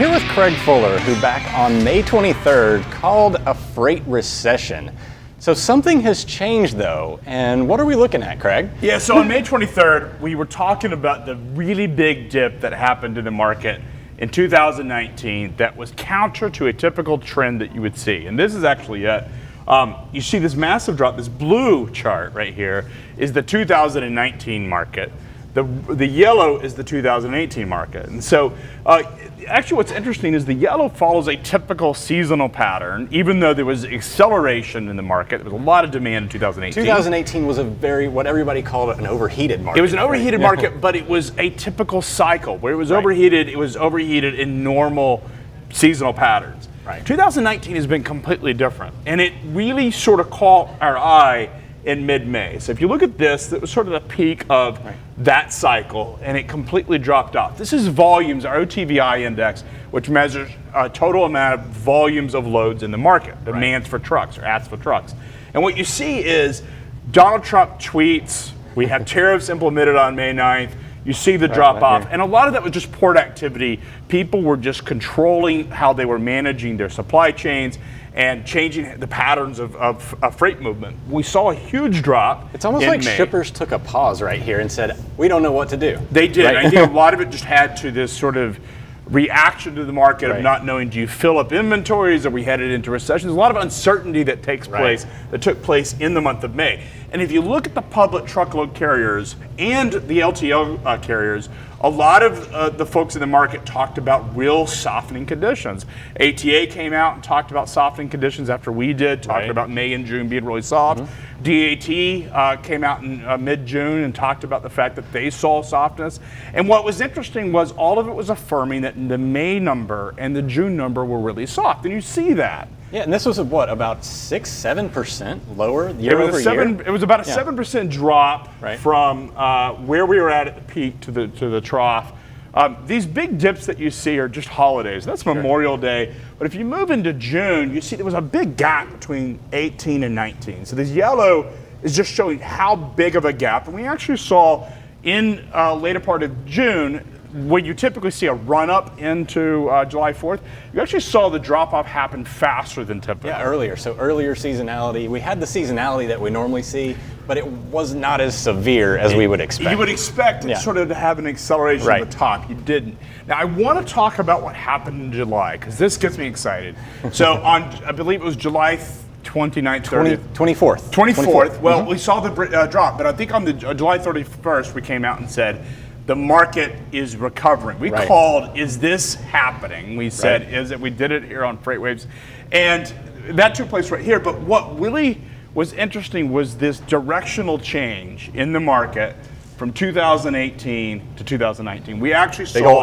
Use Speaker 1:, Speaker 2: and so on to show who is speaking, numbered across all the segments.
Speaker 1: here with Craig Fuller, who back on May 23rd called a freight recession. So something has changed though, and what are we looking at, Craig?
Speaker 2: Yeah, so on May 23rd, we were talking about the really big dip that happened in the market in 2019 that was counter to a typical trend that you would see. And this is actually it. You see this massive drop. This blue chart right here is the 2019 market. The yellow is the 2018 market. And so actually what's interesting is the yellow follows a typical seasonal pattern, even though there was acceleration in the market. There was a lot of demand in 2018.
Speaker 1: 2018 was what everybody called an overheated market.
Speaker 2: It was an overheated market, but it was a typical cycle. Where it was overheated, it was overheated in normal seasonal patterns.
Speaker 1: Right.
Speaker 2: 2019 has been completely different, and it really sort of caught our eye in mid-May. So if you look at this, that was sort of the peak of that cycle, and it completely dropped off. This is volumes, our OTVI index, which measures a total amount of volumes of loads in the market, demands for trucks or asks for trucks. And what you see is Donald Trump tweets, we have tariffs implemented on May 9th, you see the drop off, and a lot of that was just port activity. People were just controlling how they were managing their supply chains and changing the patterns of freight movement. We saw a huge drop.
Speaker 1: It's almost like shippers took a pause right here and said, we don't know what to do.
Speaker 2: They did. Right? I think a lot of it just had to this sort of reaction to the market of not knowing, do you fill up inventories? Are we headed into recession? There's a lot of uncertainty that took place in the month of May. And if you look at the public truckload carriers and the LTL carriers, a lot of the folks in the market talked about real softening conditions. ATA came out and talked about softening conditions after we did, talked about May and June being really soft. DAT came out in mid-June and talked about the fact that they saw softness. And what was interesting was all of it was affirming that the May number and the June number were really soft. And you see that.
Speaker 1: Yeah, and this was about 6-7% lower year over year?
Speaker 2: It was about a 7% drop from where we were at the peak to the trough. These big dips that you see are just holidays. That's Memorial Day. But if you move into June, you see there was a big gap between 18 and 19. So this yellow is just showing how big of a gap. And we actually saw in later part of June, when you typically see a run-up into July 4th, you actually saw the drop-off happen faster than typical.
Speaker 1: Yeah, earlier. So earlier seasonality. We had the seasonality that we normally see, but it was not as severe as we would expect.
Speaker 2: You would expect it sort of to have an acceleration at the top. You didn't. Now, I want to talk about what happened in July, because this gets me excited. So on, I believe it was July 29th, 30th.
Speaker 1: 24th.
Speaker 2: 24th. Well, we saw the drop, but I think on the July 31st, we came out and said, the market is recovering. We called, is this happening? We said, is it? We did it here on FreightWaves. And that took place right here. But what really was interesting was this directional change in the market from 2018 to 2019. We actually saw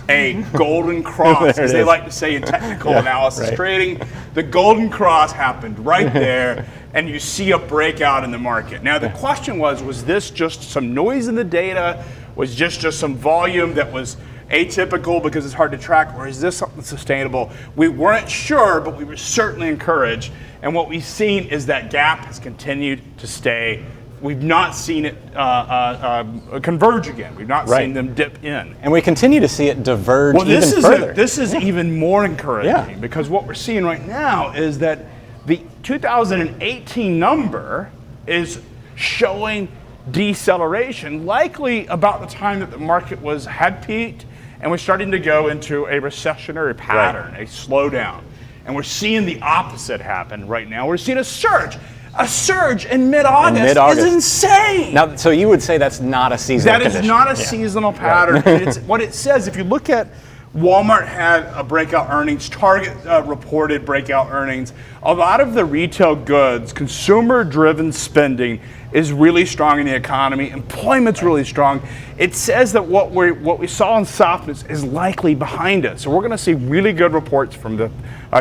Speaker 2: a golden cross, as they like to say in technical analysis trading. The golden cross happened right there, and you see a breakout in the market. Now, the question was this just some noise in the data? Was just some volume that was atypical because it's hard to track, or is this something sustainable? We weren't sure, but we were certainly encouraged. And what we've seen is that gap has continued to stay. We've not seen it converge again. We've not seen them dip in.
Speaker 1: And we continue to see it diverge even further.
Speaker 2: This is even more encouraging because what we're seeing right now is that the 2018 number is showing deceleration, likely about the time that the market had peaked and was starting to go into a recessionary pattern, a slowdown. And we're seeing the opposite happen right now. We're seeing a surge. A surge in mid-August is insane.
Speaker 1: Now, so you would say that's not a seasonal condition.
Speaker 2: That is not a seasonal pattern. It's what it says, if you look at Walmart had a breakout earnings, Target reported breakout earnings. A lot of the retail goods, consumer-driven spending is really strong in the economy. Employment's really strong. It says that what we saw in softness is likely behind us. So we're going to see really good reports from the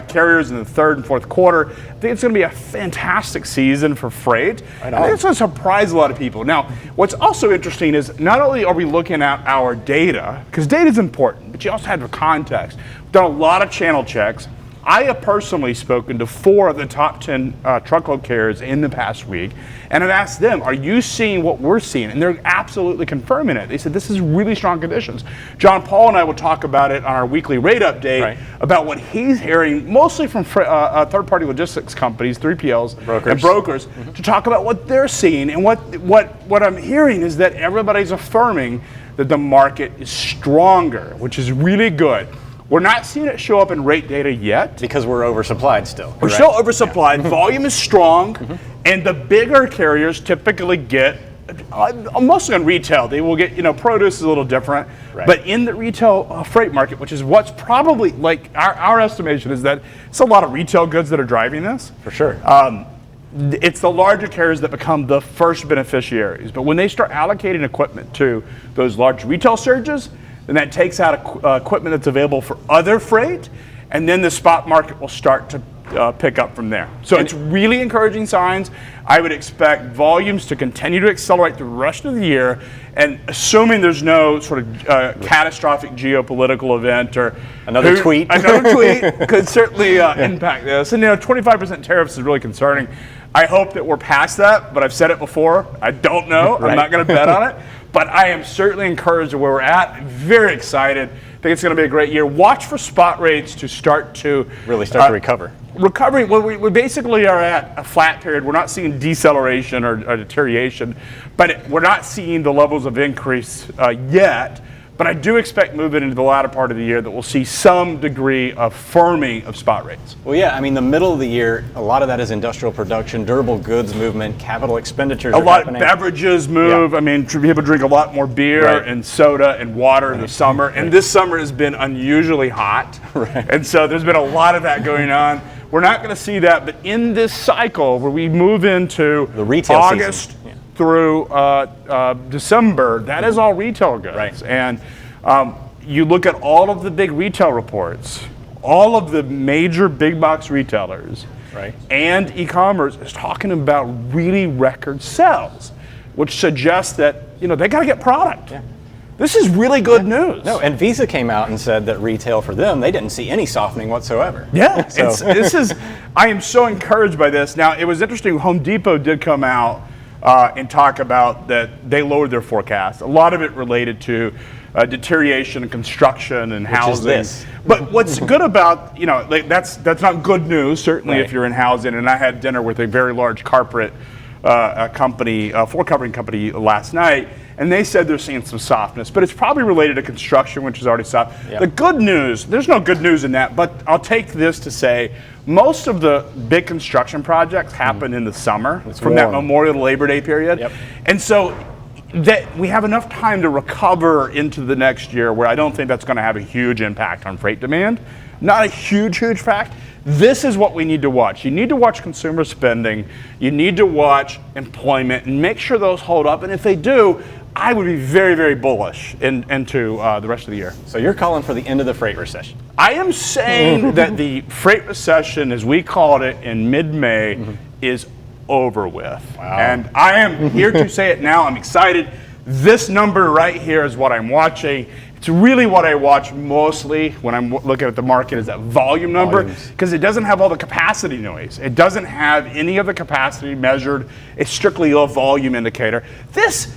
Speaker 2: carriers in the third and fourth quarter. I think it's going to be a fantastic season for freight. I think it's going to surprise a lot of people. Now, what's also interesting is not only are we looking at our data, because data is important, but you also have the context. We've done a lot of channel checks. I have personally spoken to 4 of the top 10 truckload carriers in the past week, and I've asked them, are you seeing what we're seeing? And they're absolutely confirming it. They said this is really strong conditions. John Paul and I will talk about it on our weekly rate update about what he's hearing, mostly from third-party logistics companies, 3PLs, and brokers, to talk about what they're seeing. And what I'm hearing is that everybody's affirming that the market is stronger, which is really good. We're not seeing it show up in rate data yet.
Speaker 1: Because we're oversupplied still.
Speaker 2: We're still oversupplied. Volume is strong, and the bigger carriers typically get, mostly on retail, they will get, produce is a little different, but in the retail freight market, which is what's probably, like, our estimation is that it's a lot of retail goods that are driving this.
Speaker 1: For sure.
Speaker 2: It's the larger carriers that become the first beneficiaries. But when they start allocating equipment to those large retail surges, then that takes out equipment that's available for other freight, and then the spot market will start to pick up from there. So it's really encouraging signs. I would expect volumes to continue to accelerate the rest of the year, and assuming there's no sort of catastrophic geopolitical event or
Speaker 1: another tweet
Speaker 2: could certainly impact this. And 25% tariffs is really concerning. I hope that we're past that, but I've said it before. I don't know. I'm not going to bet on it. But I am certainly encouraged at where we're at. Very excited. I think it's going to be a great year. Watch for spot rates to start to
Speaker 1: really start to recover.
Speaker 2: Recovering, well, we basically are at a flat period. We're not seeing deceleration or deterioration, but we're not seeing the levels of increase yet. But I do expect moving into the latter part of the year that we'll see some degree of firming of spot rates.
Speaker 1: Well, yeah, I mean, the middle of the year, a lot of that is industrial production, durable goods movement, capital expenditures.
Speaker 2: A lot of beverages move. Yeah. I mean, people drink a lot more beer and soda and water in the summer. And this summer has been unusually hot. And so there's been a lot of that going on. We're not going to see that, but in this cycle where we move into
Speaker 1: the retail
Speaker 2: August through December, that is all retail goods. And you look at all of the big retail reports, all of the major big box retailers and e-commerce is talking about really record sales, which suggests that they got to get product. This is really good news.
Speaker 1: No, and Visa came out and said that retail for them, they didn't see any softening whatsoever.
Speaker 2: Yeah, I am so encouraged by this. Now, it was interesting, Home Depot did come out and talk about that they lowered their forecast. A lot of it related to deterioration in construction and housing. But what's good about, that's not good news, certainly if you're in housing. And I had dinner with a very large corporate company, floor covering company last night, and they said they're seeing some softness, but it's probably related to construction, which is already soft. The good news, there's no good news in that, but I'll take this to say most of the big construction projects happen in the summer from that Memorial to Labor Day period. And so that we have enough time to recover into the next year where I don't think that's going to have a huge impact on freight demand. Not a huge fact. This is what we need to watch. You need to watch consumer spending. You need to watch employment and make sure those hold up. And if they do, I would be very, very bullish into the rest of the year.
Speaker 1: So you're calling for the end of the freight recession?
Speaker 2: I am saying that the freight recession, as we called it in mid-May, is over with. And I am here to say it now. I'm excited. This number right here is what I'm watching. It's really what I watch mostly when I'm looking at the market is that volume number, because it doesn't have all the capacity noise. It doesn't have any of the capacity measured. It's strictly a volume indicator. This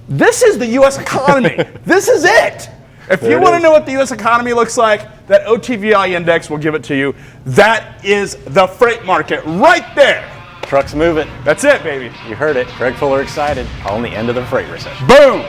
Speaker 2: is the U.S. economy. This is it. If you want to know what the U.S. economy looks like, that OTVI index will give it to you. That is the freight market right there.
Speaker 1: Trucks moving.
Speaker 2: That's it, baby.
Speaker 1: You heard it. Greg Fuller excited. Calling the end of the freight recession.
Speaker 2: Boom.